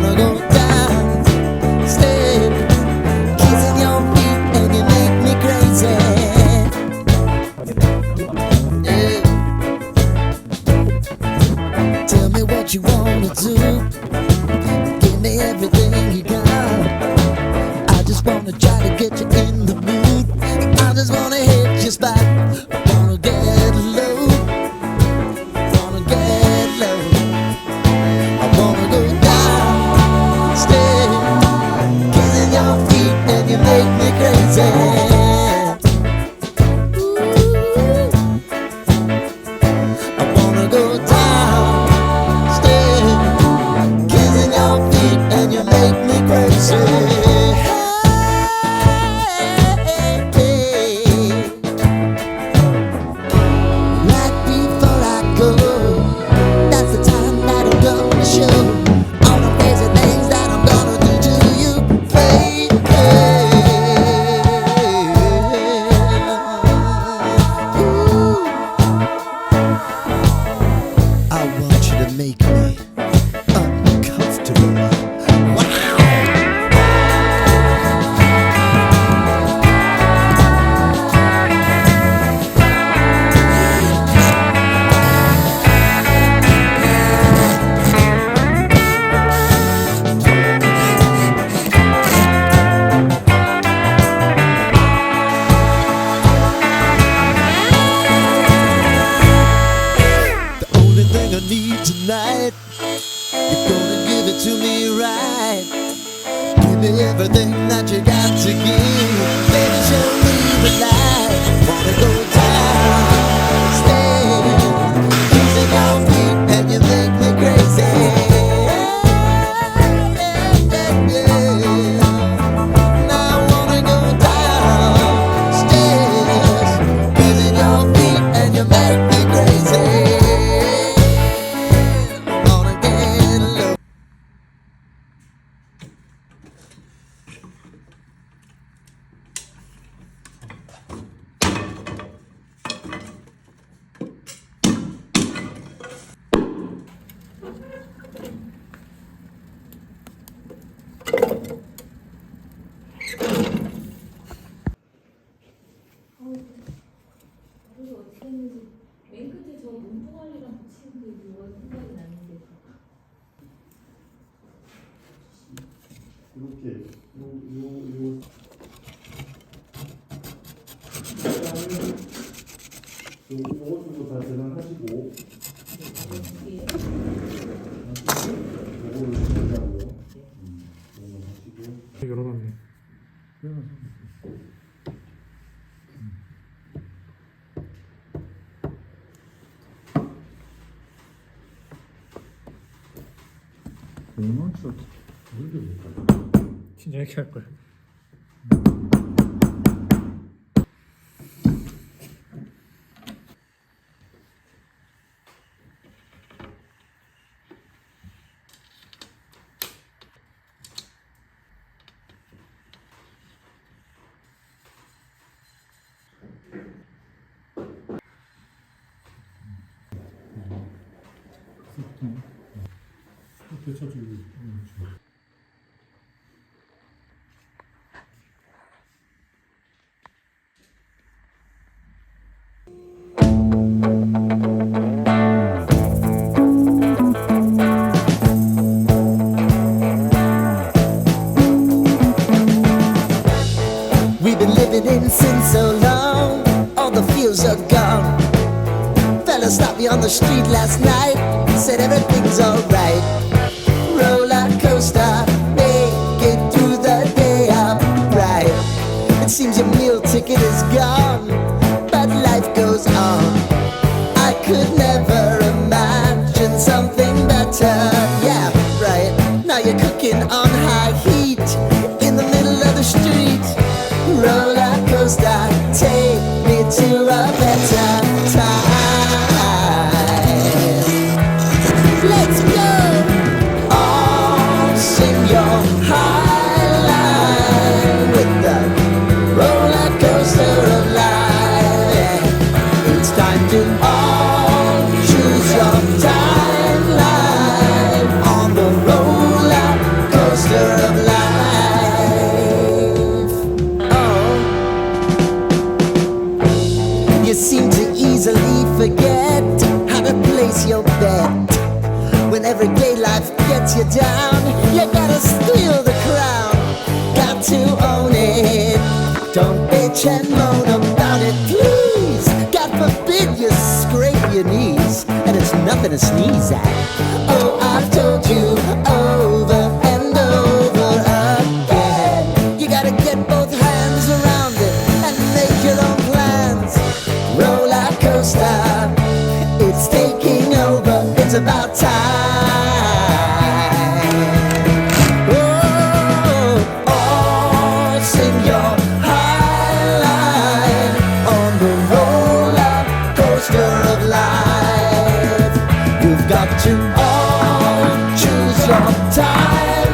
wanna go down, stay, kissing your feet and you make me crazy. Yeah. Tell me what you wanna do, give me everything you got. I just wanna try to get you in the mood. I just wanna hit your spot. I wanna get low, wanna get low. I wanna go down, stay, kissing your feet and you make me crazy. I wanna go down, stay, kissing your feet and you make me crazy. Make me uncomfortable. The only thing I need tonight, you're gonna give it to me right. Give me everything that you got to give. Baby, show me the light. Wanna go down, stay, kissing your feet and you make me crazy. Now I wanna go downstairs, kissing your feet and you make me crazy. 그래서 어떻게 했는지 맨 끝에 저 문동아리랑 붙이는 게 뭐가 생각이 나는데 이렇게 요 요것도 다 계산하시고 요거를 준비하고요. 요거 하시고 열어놨네. 진짜 이렇게 할 거야. 되쳐주고. We've been living in sin so long, all the feels are gone. Fella stopped me on the street last night, said everything's alright. Roller coaster, make it through the day upright. It seems your meal ticket is gone, but life goes on. I could never imagine something better. Yeah, right. Now you're cooking on high heat in the middle of the street. Roller coaster, take me to a better time. Let's go. All sing your high line with the roller coaster of life. It's time to all choose your timeline on the roller bitch and moan about it, please. God forbid you scrape your knees, and it's nothing to sneeze at. Oh, I've told you over and over again, you gotta get both hands around it and make your own plans. Roller coaster, it's taking over, it's about time. Oh, sing your high line on the roller coaster of life. You've got to all choose your time.